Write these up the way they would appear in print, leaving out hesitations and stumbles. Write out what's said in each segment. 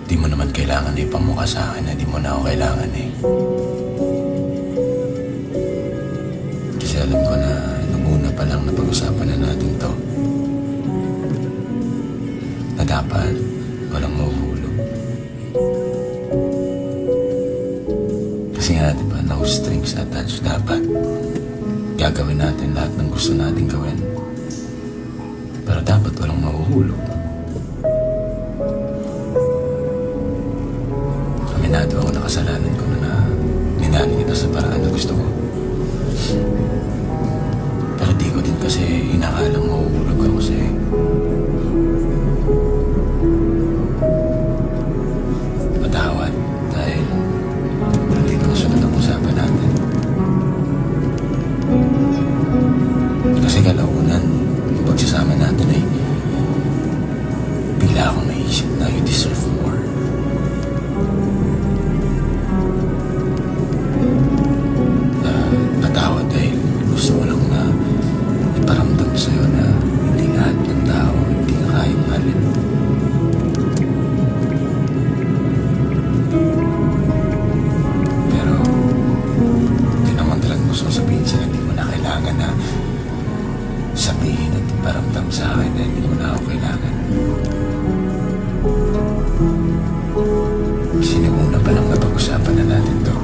Di mo naman kailangan na ipamukha sa akin na di mo na ako kailangan eh. Kasi alam ko na nung una pa lang na pag-usapan na natin to, na dapat walang mahuhulog. Kasi nga diba, no strings attached. Dapat gagawin natin lahat ng gusto natin gawin. Pero dapat walang mahuhulog. Aminado ako na kasalanan ko na minahal kita sa paraan na gusto ko. Pero di ko din kasi inakalang mahuhulog ako sa'yo. Patawad dahil hindi ko nasunod ang usapan natin. Kasi kalaunan, yung pagsasama natin ay bigla akong naisip na you deserve more. Patawad dahil gusto ko lang na iparamdam sa'yo na hindi lahat ng tao hindi ka kayang mahalin. Pero hindi naman talagang gusto sabihin sa'yo, hindi mo na kailangan na sabihin at iparamdam sa akin na hindi mo na ako kailangan. Siniguna pa lang na pag-usapan na natin to.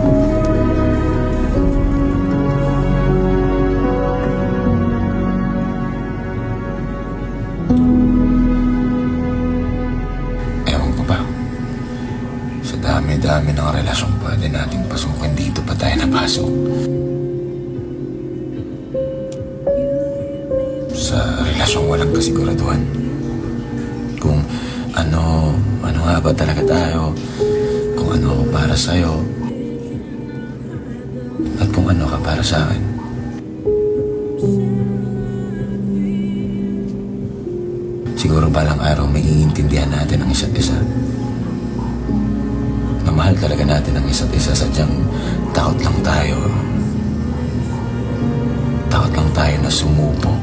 Ewan ko ba, sa dami-dami ng relasyong pwede nating pasukin, dito pa tayo napasok. Sa relasyong walang kasiguraduhan. Kung ano nga ba talaga tayo, kung ano ako para sa'yo, at kung ano ka para sa akin. Siguro balang araw may iintindihan natin ang isa't isa. Na mahal talaga natin ang isa't isa, sadyang takot lang tayo. Takot lang tayo na sumupo.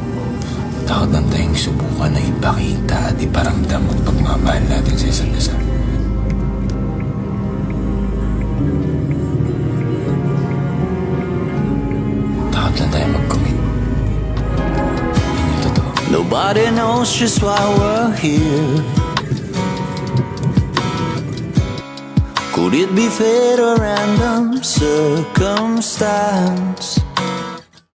Takot lang tayong subukan na ipakita at iparamdam ang pagmamahal natin sa isa't isa. Takot lang tayo mag-commit. Yun yung totoo. Nobody knows just why we're here. Could it be fate or random circumstance?